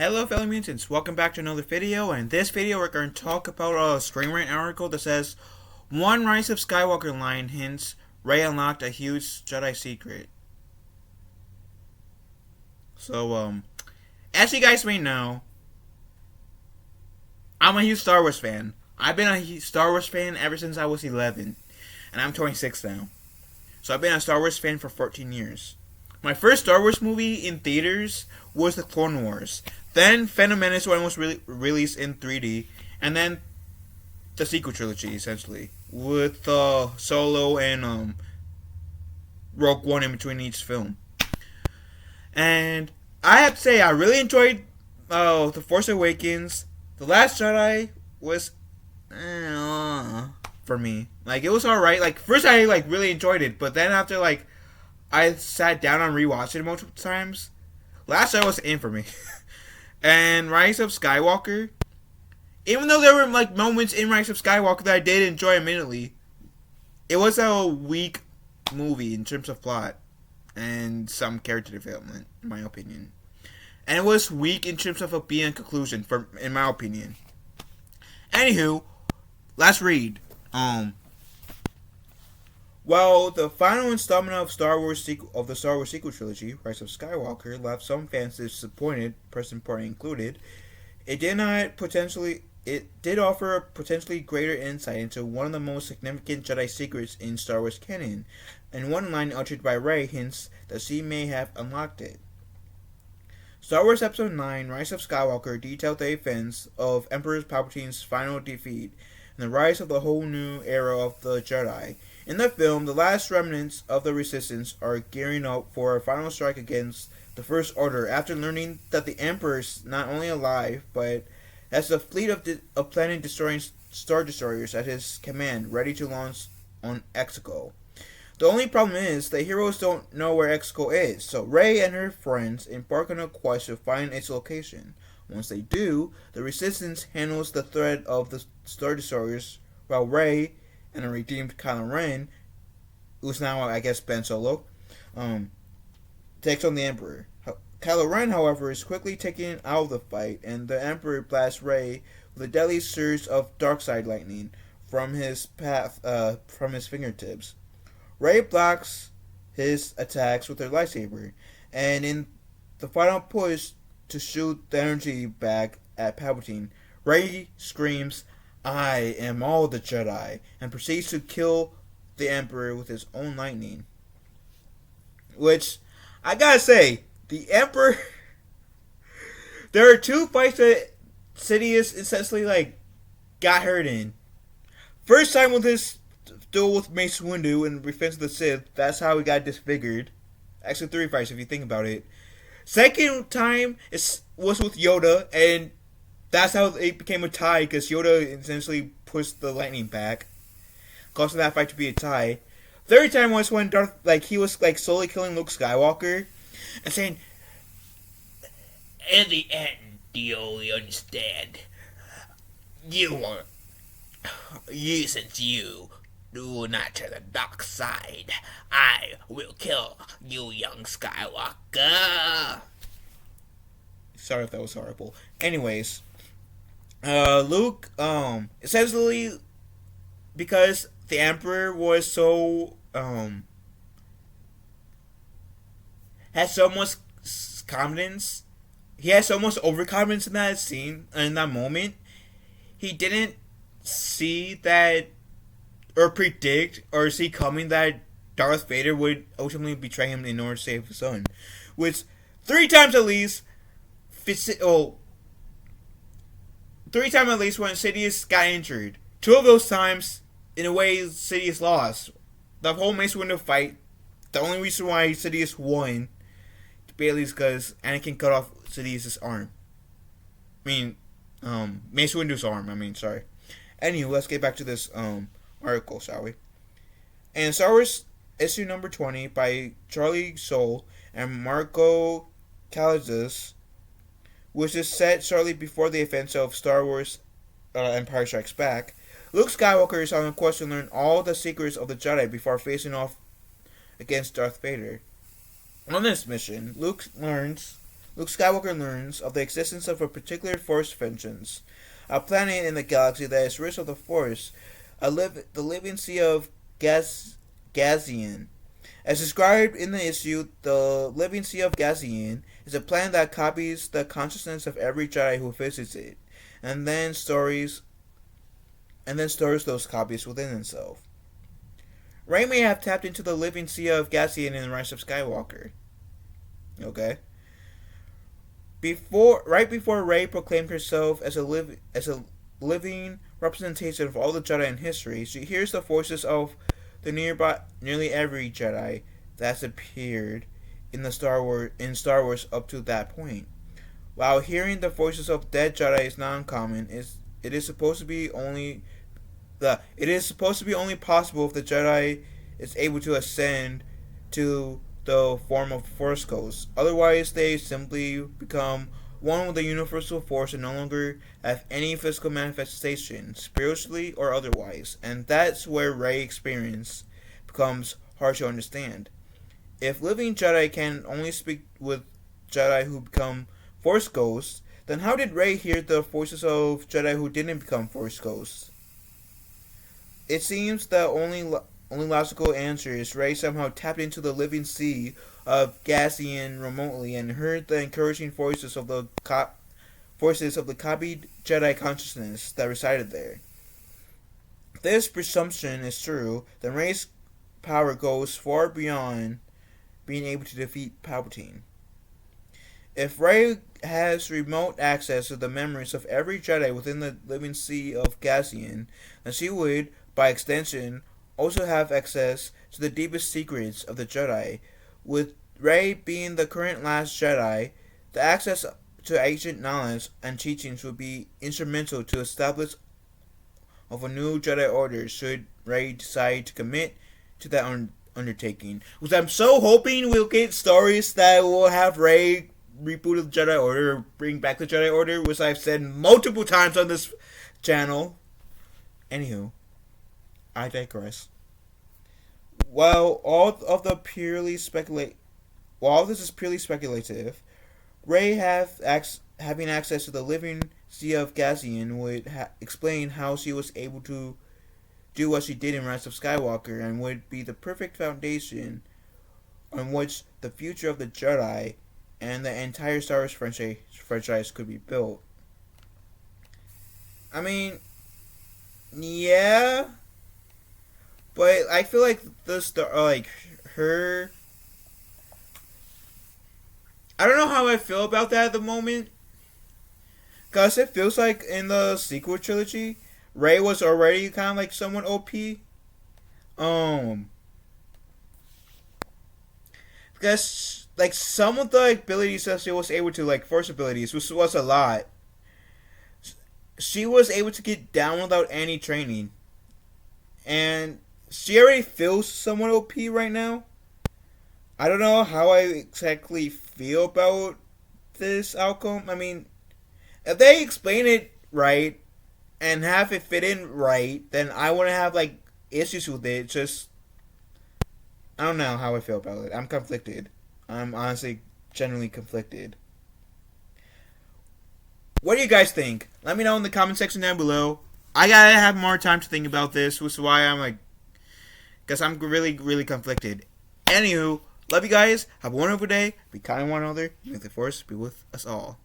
Hello fellow mutants, welcome back to another video, and in this video we're going to talk about a ScreenRant article that says one Rise of Skywalker line hints Rey unlocked a huge Jedi secret. So, as you guys may know, I'm a huge Star Wars fan. I've been a Star Wars fan ever since I was 11, and I'm 26 now. So I've been a Star Wars fan for 14 years. My first Star Wars movie in theaters was The Clone Wars. Then Phantom Menace when it was released in 3D, and then the sequel trilogy essentially with Solo and Rogue One in between each film. And I have to say I really enjoyed The Force Awakens. The Last Jedi was for me. Like, it was alright. Like, first I really enjoyed it, but then after I sat down and rewatched it multiple times, Last Jedi was in for me. And Rise of Skywalker, even though there were moments in Rise of Skywalker that I did enjoy immediately, it was a weak movie in terms of plot and some character development, in my opinion. And it was weak in terms of being a conclusion, in my opinion. Anywho, let's read. While the final installment of the Star Wars sequel trilogy, Rise of Skywalker, left some fans disappointed, present party included, it did offer a potentially greater insight into one of the most significant Jedi secrets in Star Wars canon, and one line uttered by Rey hints that she may have unlocked it. Star Wars Episode 9, Rise of Skywalker, detailed the events of Emperor Palpatine's final defeat and the rise of the whole new era of the Jedi. In the film, the last remnants of the Resistance are gearing up for a final strike against the First Order after learning that the Emperor is not only alive, but has a fleet of planet-destroying Star Destroyers at his command, ready to launch on Exegol. The only problem is, the heroes don't know where Exegol is, so Rey and her friends embark on a quest to find its location. Once they do, the Resistance handles the threat of the Star Destroyers, while Rey and a redeemed Kylo Ren, who's now, I guess, Ben Solo, takes on the Emperor. Kylo Ren, however, is quickly taken out of the fight, and the Emperor blasts Rey with a deadly surge of dark side lightning from his fingertips. Rey blocks his attacks with her lightsaber, and in the final push to shoot the energy back at Palpatine, Rey screams, "I am all the Jedi," and proceeds to kill the Emperor with his own lightning. Which, I gotta say, the Emperor... there are two fights that Sidious essentially, got hurt in. First time with his duel with Mace Windu in Revenge of the Sith, that's how he got disfigured. Actually, 3 fights if you think about it. Second time was with Yoda, and that's how it became a tie, because Yoda essentially pushed the lightning back, causing that fight to be a tie. Third time was when he was slowly killing Luke Skywalker, and saying, "In the end, you'll understand. Since you do not turn the dark side, I will kill you, young Skywalker." Sorry if that was horrible. Anyways, Luke, essentially, because the Emperor was so, had so much confidence, he had so much overconfidence in that scene, in that moment, he didn't see that, or predict, or see coming that Darth Vader would ultimately betray him in order to save his son. Which, 3 times at least, 3 times at least when Sidious got injured. 2 of those times, in a way, Sidious lost. The whole Mace Windu fight, the only reason why Sidious won, barely, is because Anakin cut off Sidious's arm. Mace Windu's arm, sorry. Anyway, let's get back to this, article, shall we? And Star Wars issue number 20 by Charlie Soule and Marco Calazes, which is set shortly before the events of Star Wars Empire Strikes Back. Luke Skywalker is on a quest to learn all the secrets of the Jedi before facing off against Darth Vader. On this mission, Luke Luke Skywalker learns of the existence of a particular Force vengeance, a planet in the galaxy that is rich of the Force, the living sea of Gazian. As described in the issue, the living sea of Gazian is a planet that copies the consciousness of every Jedi who visits it, and then stores those copies within itself. Rey may have tapped into the living sea of Gazian in the Rise of Skywalker. Okay. Right before Rey proclaimed herself as a living representation of all the Jedi in history, she hears the voices of nearly every Jedi that's appeared in Star Wars up to that point. While hearing the voices of dead Jedi is not uncommon, it is supposed to be only possible if the Jedi is able to ascend to the form of Force Ghosts. Otherwise, they simply become one with the universal force and no longer have any physical manifestation, spiritually or otherwise. And that's where Rey's experience becomes hard to understand. If living Jedi can only speak with Jedi who become Force Ghosts, then how did Rey hear the voices of Jedi who didn't become Force Ghosts? It seems the only logical answer is Rey somehow tapped into the living sea of Gazian remotely and heard the encouraging voices of the copied Jedi consciousness that resided there. If this presumption is true, then Rey's power goes far beyond being able to defeat Palpatine. If Rey has remote access to the memories of every Jedi within the living sea of Gazian, then she would, by extension, also have access to the deepest secrets of the Jedi. With Rey being the current last Jedi, the access to ancient knowledge and teachings would be instrumental to establish of a new Jedi Order should Rey decide to commit to that undertaking. Which I'm so hoping we'll get stories that will have Rey reboot the Jedi Order or bring back the Jedi Order, which I've said multiple times on this channel. Anywho, I digress. While all of this is purely speculative, Rey having access to the living sea of Gazian would explain how she was able to do what she did in Rise of Skywalker and would be the perfect foundation on which the future of the Jedi and the entire Star Wars franchise could be built. I mean, yeah, but I feel like her. I don't know how I feel about that at the moment, cause it feels like in the sequel trilogy, Rey was already kind of like somewhat OP. Because like some of the abilities that she was able to, like Force abilities, which was a lot, she was able to get down without any training, and she already feels somewhat OP right now. I don't know how I exactly feel about this outcome. I mean, if they explain it right and have it fit in right, then I wouldn't have like issues with it. Just I don't know how I feel about it. I'm conflicted. I'm honestly genuinely conflicted. What do you guys think? Let me know in the comment section down below. I gotta have more time to think about this, which is why I'm like, because I'm really, really conflicted. Anywho, love you guys. Have a wonderful day. Be kind to one another. May the Force be with us all.